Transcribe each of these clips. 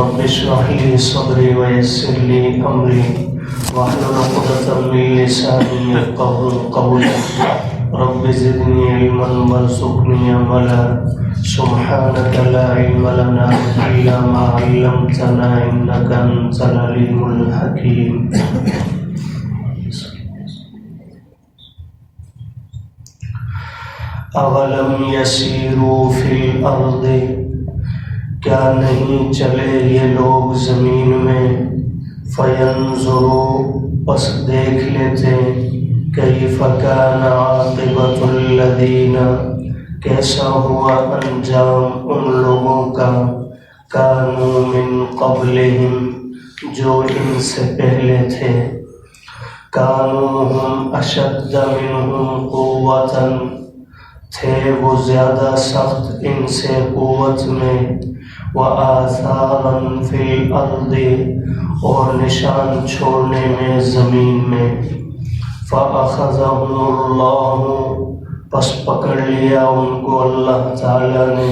رب اشرح لي صدري ويسر لي أمري واحلل عقدة من لساني يفقهوا قولي رب زدني علما وارزقني عملا سبحانك لا علم لنا إلا ما علمتنا إنك أنت العليم الحكيم. اولم یسیروا فی الارض، کیا نہیں چلے یہ لوگ زمین میں، فینظروا پس دیکھ لیتے، کیف کان عاقبۃ الذین کیسا ہوا انجام ان لوگوں کا، کانوا من قبلہم جو ان سے پہلے تھے، کانوا ہم اشد منہم قوۃ تھے وہ زیادہ سخت ان سے قوت میں، وآثارا فی الارض اور نشان چھوڑنے میں زمین میں، فأخذہم اللہ پس پکڑ لیا ان کو اللہ تعالی نے،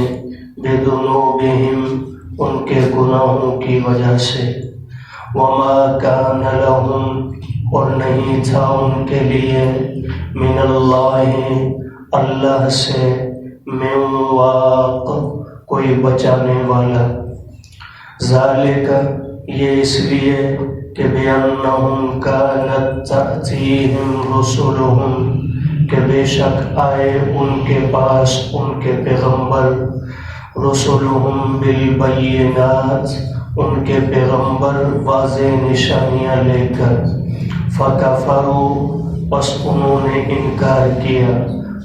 بذنوبہم ان کے گناہوں کی وجہ سے، وما کان لہم اور نہیں تھا ان کے لیے، من اللہ اللہ سے، من واق کوئی بچانے والا، ذالک یہ اس لیے کہ بِأَنَّهُمْ كَانَتْ تَأْتِيهِمْ رُسُلُهُمْ کہ بے شک آئے ان کے پاس ان کے پیغمبر، رسولہم بالبینات ان کے پیغمبر واضح نشانیاں لے کر، فکفروا پس انہوں نے انکار کیا،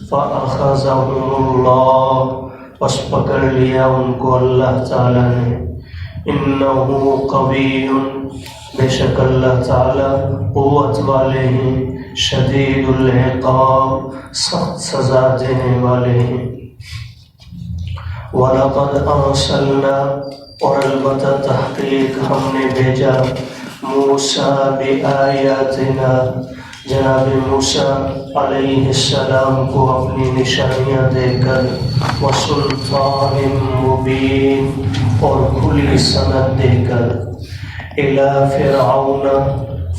فأخذہم اللہ پس پکڑ لیا ان کو اللہ تعالی نے، انہ قوی بے شک اللہ تعالی قوت والے ہیں، شدید العقاب سخت سزا دینے والے ہیں. وَلَقَدْ أَرْسَلْنَا اور البتہ تحقیق ہم نے بھیجا، موسیٰ بِآیاتنا جناب موسیٰ علیہ السلام کو اپنی نشانیاں دے کر، وَسُلْطَانٍ مُبِينٍ اور کھلی سند دے کر، إِلَى فِرْعَوْنَ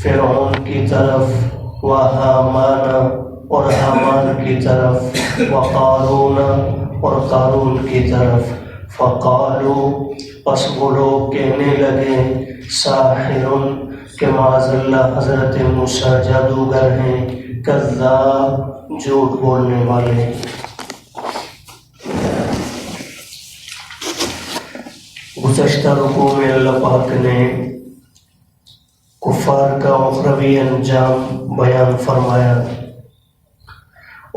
فرعون کی طرف، وَحَامَانَ اور حامان کی طرف، وَقَارُونَ اور قارون کی طرف، فَقَالُوا پس وہ لوگ کہنے لگے، ساحر کہ معاذ اللہ حضرت موسیٰ جادوگر ہیں، کذاب جھوٹ بولنے والے. گزشتہ رکوع میں اللہ پاک نے کفار کا اخروی انجام بیان فرمایا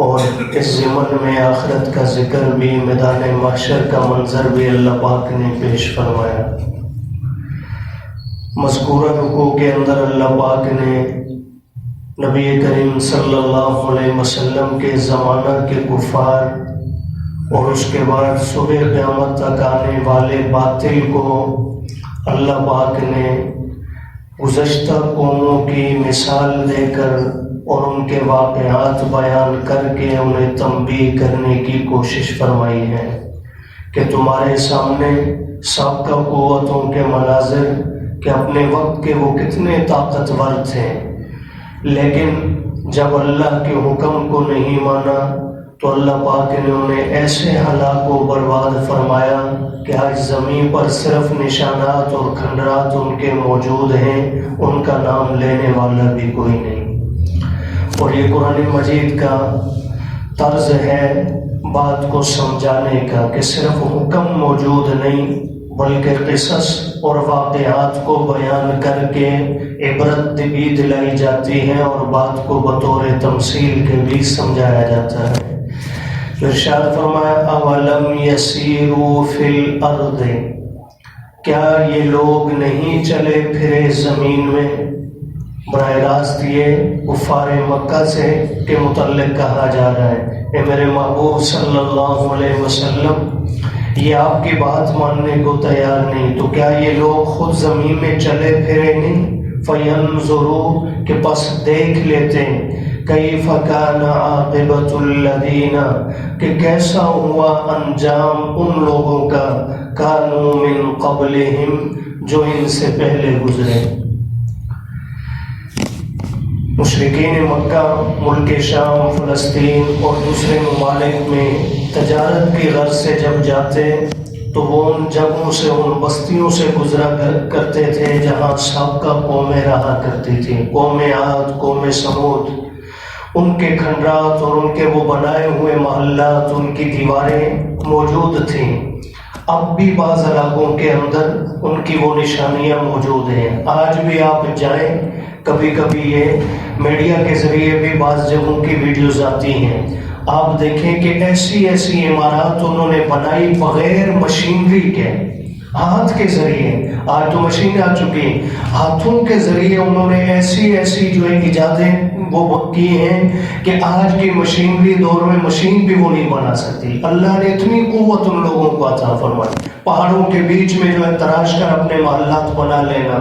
اور اس ضمن میں آخرت کا ذکر بھی، میدان محشر کا منظر بھی اللہ پاک نے پیش فرمایا. مذکورہ رکوع کے اندر اللہ پاک نے نبی کریم صلی اللہ علیہ وسلم کے زمانہ کے کفار اور اس کے بعد صبح قیامت تک آنے والے باطل کو اللہ پاک نے گزشتہ قوموں کی مثال دے کر اور ان کے واقعات بیان کر کے انہیں تنبیہ کرنے کی کوشش فرمائی ہے کہ تمہارے سامنے سابقہ قوتوں کے مناظر کہ اپنے وقت کے وہ کتنے طاقتور تھے، لیکن جب اللہ کے حکم کو نہیں مانا تو اللہ پاک نے انہیں ایسے ہلاک و برباد فرمایا کہ آج زمین پر صرف نشانات اور کھنڈرات ان کے موجود ہیں، ان کا نام لینے والا بھی کوئی نہیں. اور یہ قرآن مجید کا طرز ہے بات کو سمجھانے کا کہ صرف حکم موجود نہیں بلکہ قصص اور واقعات کو بیان کر کے عبرت بھی دلائی جاتی ہے اور بات کو بطور تمثیل کے بھی سمجھایا جاتا ہے. ارشاد فرمایا، اولم یسیروا فی الارض کیا یہ لوگ نہیں چلے پھرے زمین میں. براہ راست یہ کفار مکہ سے کے متعلق کہا جا رہا ہے، اے میرے محبوب صلی اللہ علیہ وسلم یہ آپ کی بات ماننے کو تیار نہیں تو کیا یہ لوگ خود زمین میں چلے پھرے نہیں. فینظروا کہ پس دیکھ لیتے، کیف کان عاقبۃ الذین کہ کیسا ہوا انجام ان لوگوں کا، کانوا من قبلہم جو ان سے پہلے گزرے۔ مشرکین مکہ ملک شام، فلسطین اور دوسرے ممالک میں تجارت کی غرض سے جب جاتے تو وہ ان جگہوں سے، ان بستیوں سے گزرا کرتے تھے جہاں سابقہ قومیں رہا کرتی تھیں، قوم عاد، قوم سمود۔ ان کے کھنڈرات اور ان کے وہ بنائے ہوئے محلات، ان کی دیواریں موجود تھیں۔ اب بھی بعض علاقوں کے اندر ان کی وہ نشانیاں موجود ہیں۔ آج بھی آپ جائیں، کبھی کبھی یہ میڈیا کے ذریعے بھی بعض جگہوں کی ویڈیوز آتی ہیں، آپ دیکھیں کہ ایسی ایسی عمارات انہوں نے بنائی بغیر مشینری کے، ہاتھ کے ذریعے۔ آج تو مشین آ چکی، ہاتھوں کے ذریعے انہوں نے ایسی ایسی جو ایجادیں وہ کی ہیں کہ آج کی مشینری دور میں مشین بھی وہ نہیں بنا سکتی۔ اللہ نے اتنی قوت ان لوگوں کو عطا فرمائی، پہاڑوں کے بیچ میں جو ہے تراش کر اپنے محلات بنا لینا،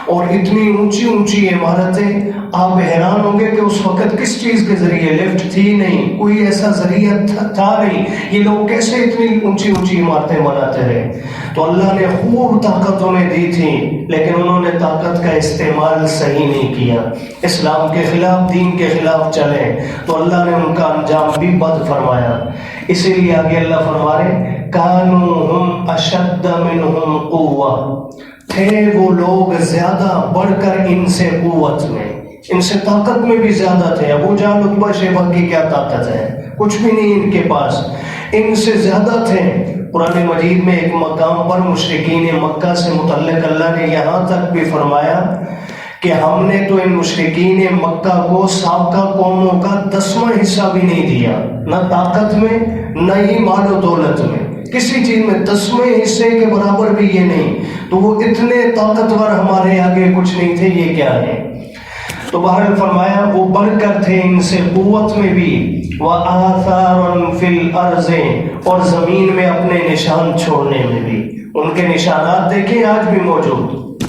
اور اتنی اونچی اونچی عمارتیں۔ آپ حیران ہوں گے کہ اس وقت کس چیز کے ذریعے، لفٹ تھی نہیں، کوئی ایسا ذریعہ تھا نہیں، یہ لوگ کیسے اتنی اونچی اونچی عمارتیں بناتے رہے؟ تو اللہ نے خوب طاقت انہیں دی تھی، لیکن انہوں نے طاقت کا استعمال صحیح نہیں کیا، اسلام کے خلاف، دین کے خلاف چلے، تو اللہ نے ان کا انجام بھی بد فرمایا۔ اسی لیے آگے اللہ فرما رہے کانوا ہم اشد منہم قوہ، تھے وہ لوگ زیادہ بڑھ کر ان سے قوت میں، ان سے طاقت میں بھی زیادہ تھے۔ ابو جہل، عتبہ، شیبہ کی کیا طاقت ہے؟ کچھ بھی نہیں ان کے پاس، ان سے زیادہ تھے۔ قرآن مجید میں ایک مقام پر مشرکین مکہ سے متعلق اللہ نے یہاں تک بھی فرمایا کہ ہم نے تو ان مشرکین مکہ کو سابقہ قوموں کا 10واں حصہ بھی نہیں دیا، نہ طاقت میں نہ ہی مال و دولت میں، کسی چیز میں 10ویں حصے کے برابر بھی یہ نہیں۔ تو وہ اتنے طاقتور ہمارے آگے کچھ نہیں تھے، یہ کیا ہے؟ تو بہرحال فرمایا وہ بڑھ کر تھے ان سے قوت میں بھی، وَآثَارًا فِي الْأَرْضِ، اور زمین میں اپنے نشان چھوڑنے میں بھی۔ ان کے نشانات دیکھیں آج بھی موجود،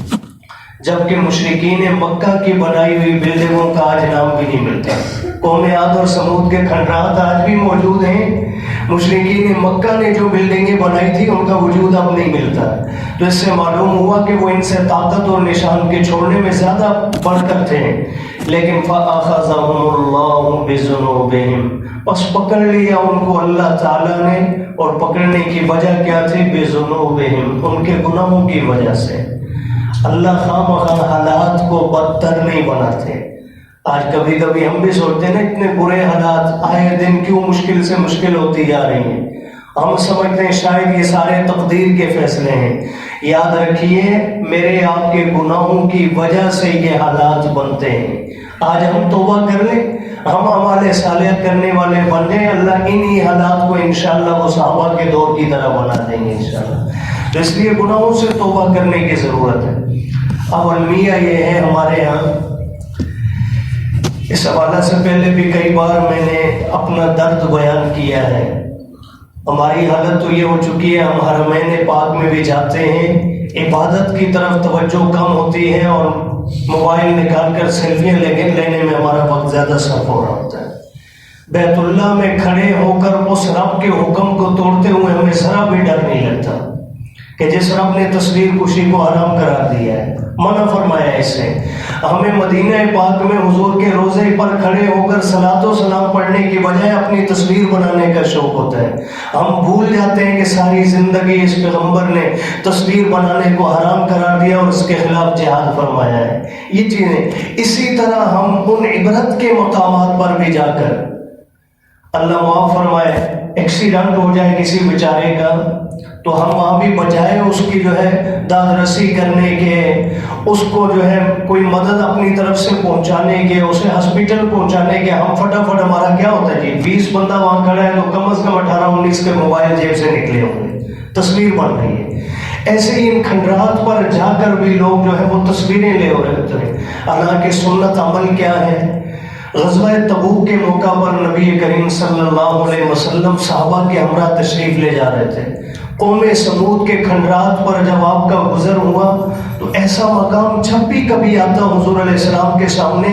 جبکہ مشرکین مکہ کی بنائی ہوئی بلڈنگوں کا آج نام بھی نہیں ملتا۔ قوم عاد اور سمود کے کھنڈرات آج بھی موجود ہیں، مشرکین مکہ نے جو بلڈنگیں بنائی تھی ان کا وجود اب نہیں ملتا۔ تو اس سے معلوم ہوا کہ وہ ان سے طاقت اور نشان کے چھوڑنے میں زیادہ بڑھ کر تھے۔ لیکن فَأَخَذَهُمُ اللَّهُ بِذُنُوبِهِمْ، بس پکڑ لیا ان کو اللہ تعالیٰ نے، اور پکڑنے کی وجہ کیا تھی؟ بِذُنُوبِهِمْ، ان کے گناہوں کی وجہ سے۔ اللہ خواہ حالات کو بدتر نہیں بناتے۔ آج کبھی کبھی ہم بھی سوچتے ہیں نا، اتنے برے حالات آئے دن کیوں مشکل سے مشکل ہوتی جا رہی ہیں؟ ہم سمجھتے ہیں شاید یہ سارے تقدیر کے فیصلے ہیں۔ یاد رکھیے میرے آپ کے گناہوں کی وجہ سے یہ حالات بنتے ہیں۔ آج ہم توبہ کر لیں، ہم اعمال صالحہ کرنے والے بن جائیں، اللہ انہی حالات کو انشاءاللہ وہ صحابہ کے دور کی طرح بنا دیں گے انشاءاللہ۔ تو اس لیے گناہوں سے توبہ کرنے کی ضرورت ہے۔ اب المیہ یہ ہے ہمارے ہاں، اس حوالے سے پہلے بھی کئی بار میں نے اپنا درد بیان کیا ہے۔ ہماری حالت تو یہ ہو چکی ہے، ہم حرمین پاک میں بھی جاتے ہیں، عبادت کی طرف توجہ کم ہوتی ہے، اور موبائل نکال کر سیلفیاں لینے میں ہمارا وقت زیادہ صرف ہو رہا ہوتا ہے۔ بیت اللہ میں کھڑے ہو کر اس رب کے حکم کو توڑتے ہوئے ہمیں ذرا بھی ڈر نہیں لگتا کہ جس رب نے تصویر کشی کو حرام قرار دیا ہے، منع فرمایا اس سے۔ ہمیں مدینہ پاک میں حضور کے روضے پر کھڑے ہو کر صلاۃ و سلام پڑھنے کی بجائے اپنی تصویر بنانے کا شوق ہوتا ہے۔ ہم بھول جاتے ہیں کہ ساری زندگی اس پیغمبر نے تصویر بنانے کو حرام قرار دیا اور اس کے خلاف جہاد فرمایا ہے۔ یہ چیزیں اسی طرح ہم ان عبرت کے مقامات پر بھی جا کر، اللہ معاف فرمائے، ایکسیڈنٹ ہو جائے کسی بیچارے کا، تو ہم وہاں بھی بجائے اس کی جو ہے داد رسی کرنے کے، اس کو جو ہے کوئی مدد اپنی طرف سے پہنچانے کے، اسے ہسپیٹل پہنچانے کے، ہم فٹافٹ ہمارا کیا ہوتا ہے جی 20 بندہ وہاں کھڑا ہے تو کم از کم 18-19 کے موبائل جیب سے نکلے ہوں گے، تصویر بن رہی ہے۔ ایسے ہی ان کھنڈرات پر جا کر بھی لوگ جو ہے وہ تصویریں لے رہے ہیں۔ حالانکہ سنت عمل کیا ہے؟ غزوہ تبوک کے موقع پر نبی کریم صلی اللہ علیہ وسلم صحابہ کے ہمراہ تشریف لے جا رہے تھے۔ قوم سمود کے کھنڈرات پر جب آپ کا گزر ہوا تو ایسا مقام جب بھی کبھی آتا حضور علیہ السلام کے سامنے،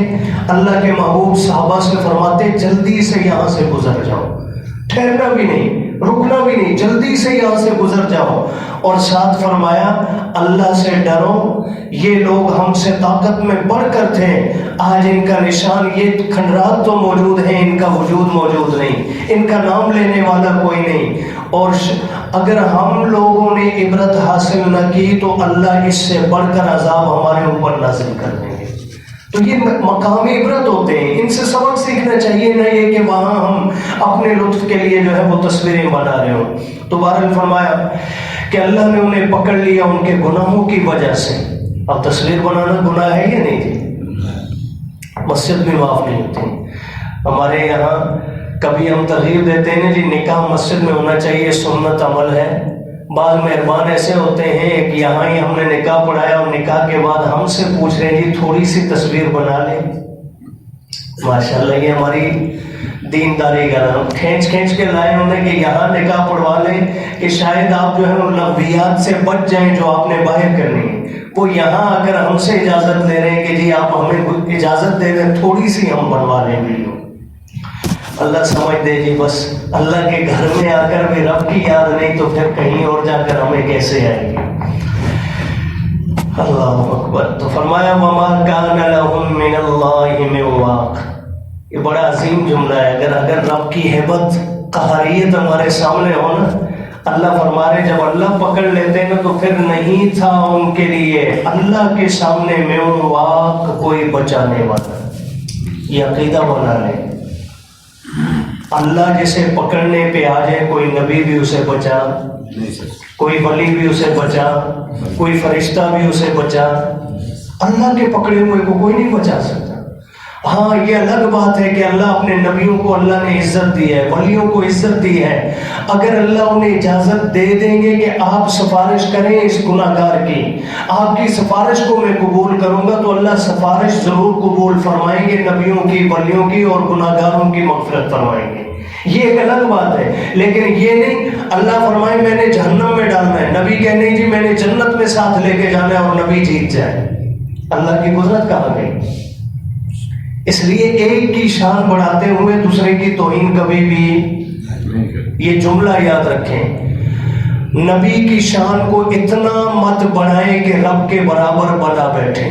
اللہ کے محبوب صحابہ سے فرماتے جلدی سے یہاں سے گزر جاؤ، ٹھہرنا بھی نہیں، رکنا بھی نہیں، جلدی سے یہاں سے گزر جاؤ۔ اور ساتھ فرمایا اللہ سے ڈرو، یہ لوگ ہم سے طاقت میں بڑھ کر تھے، آج ان کا نشان، یہ کھنڈرات تو موجود ہیں، ان کا وجود موجود نہیں، ان کا نام لینے والا کوئی نہیں۔ اور اگر ہم لوگوں نے عبرت حاصل نہ کی تو اللہ اس سے بڑھ کر عذاب ہمارے اوپر نازل کر دیں گے۔ تو یہ مقام عبرت ہوتے ہیں، ان سے سبق سیکھنا چاہیے، نہ یہ کہ وہاں ہم اپنے لطف کے لیے جو ہے وہ تصویریں بنا رہے ہوں۔ تو بہرحال فرمایا کہ اللہ نے انہیں پکڑ لیا ان کے گناہوں کی وجہ سے۔ اب تصویر بنانا گناہ ہے یا نہیں جی؟ مسجد بھی معاف نہیں ہوتی۔ ہمارے یہاں کبھی ہم ترغیب دیتے ہیں جی نکاح مسجد میں ہونا چاہیے، سنت عمل ہے۔ بعض مہربان ایسے ہوتے ہیں کہ یہاں ہی ہم نے نکاح پڑھایا اور نکاح کے بعد ہم سے پوچھ رہے ہیں جی تھوڑی سی تصویر بنا لیں۔ ماشاءاللہ یہ ہماری دینداری کا نام، کھینچ کے لائے انہیں کہ یہاں نکاح پڑھوا لیں کہ شاید آپ جو ہے ان لغویات سے بچ جائیں جو آپ نے باہر کرنی ہے۔ وہ یہاں اگر ہم سے اجازت لے رہے ہیں کہ جی آپ ہمیں اجازت دے دیں تھوڑی سی ہم بنوا لیں ویڈیو۔ اللہ سمجھ دے جی، بس اللہ کے گھر میں آ کر بھی رب کی یاد نہیں تو پھر کہیں اور جا کر ہمیں کیسے آئے گی؟ اللہ اکبر۔ تو فرمایا وما کان لهم من اللہ من واق۔ یہ بڑا عظیم جملہ ہے۔ اگر رب کی ہیبت قہریت ہمارے سامنے ہو نا، اللہ فرما رہے جب اللہ پکڑ لیتے ہیں تو پھر نہیں تھا ان کے لیے اللہ کے سامنے من واق کوئی بچانے والا۔ یہ عقیدہ بنا لیں، اللہ جسے پکڑنے پہ آ جائے کوئی نبی بھی اسے بچا، کوئی ولی بھی اسے بچا، کوئی فرشتہ بھی اسے بچا، اللہ کے پکڑے ہوئے کو کوئی نہیں بچا سکتا۔ ہاں یہ الگ بات ہے کہ اللہ اپنے نبیوں کو اللہ نے عزت دی ہے، ولیوں کو عزت دی ہے۔ اگر اللہ انہیں اجازت دے دیں گے کہ آپ سفارش کریں اس گناہگار کی، آپ کی سفارش کو میں قبول کروں گا، تو اللہ سفارش ضرور قبول فرمائیں گے، نبیوں کی، ولیوں کی اور گناہگاروں کی مغفرت فرمائیں گے۔ یہ ایک الگ بات ہے، لیکن یہ نہیں اللہ فرمائے میں نے جہنم میں ڈالنا ہے، نبی کہ نہیں جی میں نے جنت میں ساتھ لے کے جانا ہے اور نبی جیت جائے۔ اللہ کی قدرت کہاں گئی؟ اس لیے ایک کی شان بڑھاتے ہوئے دوسرے کی توہین کبھی بھی، یہ جملہ یاد رکھیں، نبی کی شان کو اتنا مت بڑھائیں کہ رب کے برابر بنا بیٹھیں،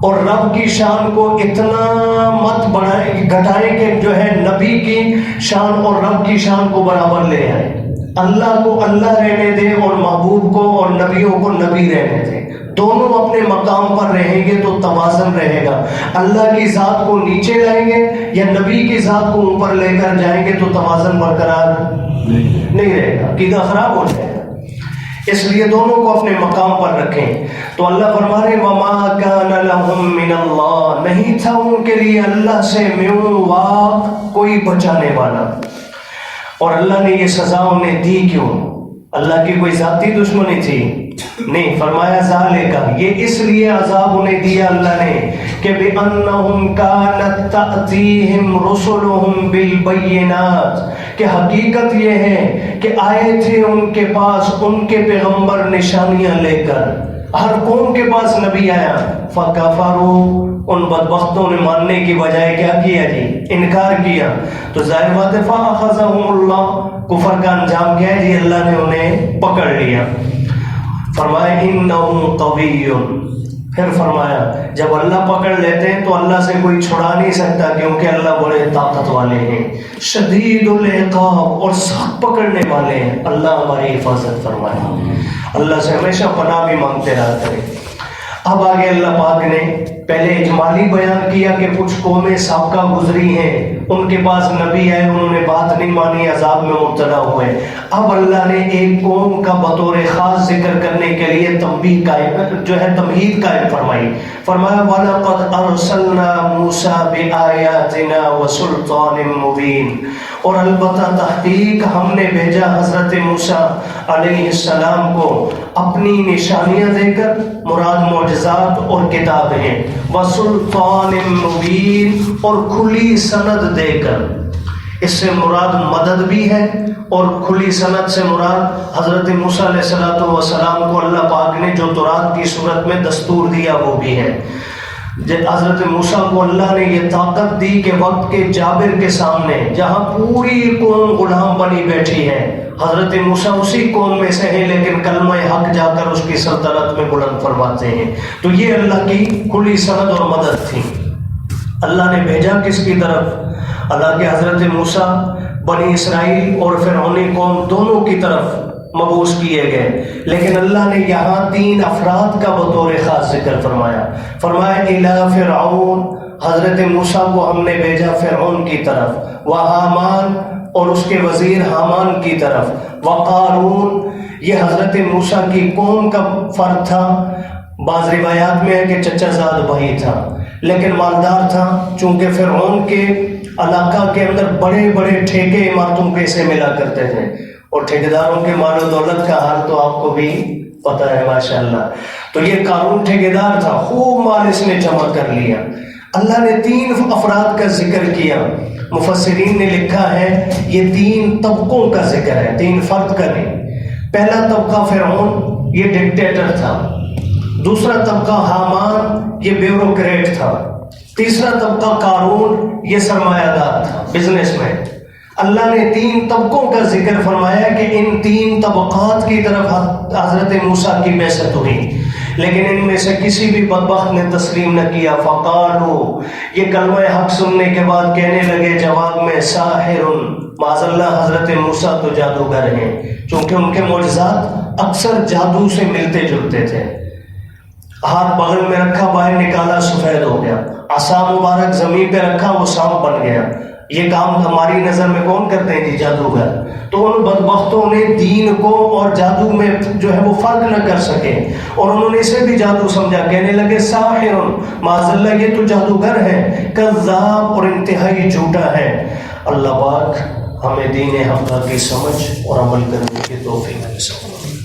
اور رب کی شان کو اتنا مت بڑھائیں گھٹائیں کہ جو ہے نبی کی شان اور رب کی شان کو برابر لے آئیں۔ اللہ کو اللہ رہنے دیں اور محبوب کو اور نبیوں کو نبی رہنے دیں، دونوں اپنے مقام پر رہیں گے تو توازن رہے گا۔ اللہ کی ذات کو نیچے لائیں گے یا نبی کی ذات کو اوپر لے کر جائیں گے تو توازن برقرار نہیں رہے گا، عقیدہ خراب ہو جائے گا۔ اس لیے دونوں کو اپنے مقام پر رکھیں۔ تو اللہ فرما رہے وما کان لهم من اللہ، نہیں تھا ان کے لیے اللہ سے من واق کوئی بچانے والا۔ اور اللہ نے یہ سزا انہیں دی کیوں؟ اللہ کی کوئی ذاتی دشمنی تھی؟ نہیں، فرمایا ذالکا، یہ اس لیے عذاب انہیں دیا اللہ نے کہ بِأَنَّهُمْ كَانَتْ تَأْتِيهِمْ رُسُلُهُمْ بِالْبَيِّنَاتِ، کہ حقیقت یہ ہے کہ آئے تھے ان کے پاس ان کے پیغمبر نشانیاں لے کر، ہر قوم کے پاس نبی آیا، فَكَفَرُوا، ان بدبختوں نے ماننے کی بجائے کیا کیا جی؟ انکار کیا۔ تو ظاہر بات ہے فَأَخَذَهُمُ اللَّهُ، کفر کا انجام کیا ہے جی؟ اللہ نے انہیں پکڑ لیا۔ فرمایا انہم قوی، پھر فرمایا جب اللہ پکڑ لیتے ہیں تو اللہ سے کوئی چھڑا نہیں سکتا، کیونکہ اللہ بڑے طاقت والے ہیں، شدید العقاب، اور سخت پکڑنے والے ہیں۔ اللہ ہماری حفاظت فرمائے، اللہ سے ہمیشہ پناہ بھی مانگتے رہا کریں۔ اب آگے اللہ پاک نے پہلے اجمالی بیان کیا کہ کچھ قومیں سابقہ گزری ہیں، ان کے پاس نبی آئے، انہوں نے بات نہیں مانی، عذاب میں مبتلا ہوئے۔ اب اللہ نے ایک قوم کا بطور خاص ذکر کرنے کے لیے تنبیہ قائم جو ہے تمہید قائم فرمائی۔ فرمایا وَلَقَدْ أَرْسَلْنَا مُوسَىٰ بِآيَاتِنَا وَسُلْطَانٍ مُّبِينٍ، اور البتہ تحقیق ہم نے بھیجا حضرت موسیٰ علیہ السلام کو اپنی نشانیاں دے کر، مراد معجزات اور کتاب ہیں، وَسُلْطَانٍ مُّبِينٍ، اور کھلی سند دے کر۔ اس سے مراد مدد بھی ہے اور کھلی سند سے مراد حضرت موسیٰ علیہ السلام کو اللہ پاک نے جو تورات کی صورت میں دستور دیا وہ بھی ہے۔ حضرت موسیٰ کو اللہ نے یہ طاقت دی کہ وقت کے جابر کے سامنے جہاں پوری قوم غلام بنی بیٹھی ہے، حضرت موسیٰ اسی قوم میں سے ہیں لیکن کلمہ حق جا کر اس کی سلطنت میں بلند فرماتے ہیں۔ تو یہ اللہ کی کھلی سند اور مدد تھی۔ اللہ نے بھیجا کس کی طرف؟ اللہ کے حضرت موسیٰ بنی اسرائیل اور فرعونی قوم دونوں کی طرف مبعوث کیے گئے، لیکن اللہ نے یہاں 3 افراد کا بطور خاص ذکر فرمایا۔ فرمایا اِلَىٰ فرعون، حضرت موسیٰ کو ہم نے بھیجا فرعون کی طرف، وحامان اور اس کے وزیر حامان کی طرف، وقارون یہ حضرت موسیٰ کی قوم کا فرد تھا۔ بعض روایات میں ہے کہ چچا زاد بھائی تھا لیکن مالدار تھا، چونکہ فرعون کے علاقہ کے اندر بڑے بڑے ٹھیکے عمارتوں کے سے ملا کرتے تھے، اور ٹھیکیداروں کے مال و دولت کا حال تو آپ کو بھی پتہ ہے ماشاءاللہ۔ تو یہ قارون ٹھیکیدار تھا، خوب مال اس نے جمع کر لیا۔ اللہ نے 3 افراد کا ذکر کیا، مفسرین نے لکھا ہے یہ 3 طبقوں کا ذکر ہے، 3 فرد کا نہیں۔ پہلا طبقہ فرعون، یہ ڈکٹیٹر تھا۔ دوسرا طبقہ حامان، یہ بیوروکریٹ تھا۔ تیسرا طبقہ قارون، یہ سرمایہ دار تھا، بزنس مین۔ اللہ نے 3 طبقوں کا ذکر فرمایا کہ ان 3 طبقات کی طرف حضرت موسیٰ کی بعثت ہوئی، لیکن ان میں سے کسی بھی بدبخت نے تسلیم نہ کیا۔ فقالو، یہ کلمہ حق سننے کے بعد کہنے لگے جواب میں، ساحر، معاذ اللہ حضرت موسیٰ تو جادوگر ہیں، چونکہ ان کے معجزات اکثر جادو سے ملتے جلتے تھے۔ ہاتھ بغل میں رکھا، باہر نکالا، سفید ہو گیا، عصا مبارک زمین پہ رکھا، وہ سانپ بن گیا۔ یہ کام ہماری نظر میں کون کرتے ہیں جی؟ جادوگر۔ تو ان بدبختوں نے دین کو اور جادو میں جو ہے وہ فرق نہ کر سکے، اور انہوں نے اسے بھی جادو سمجھا، کہنے لگے ساحر، معاذ اللہ یہ تو جادوگر ہے، کذاب اور انتہائی جھوٹا ہے۔ اللہ پاک ہمیں دین حق کی سمجھ اور عمل کرنے کی توفیق عطا فرمائے۔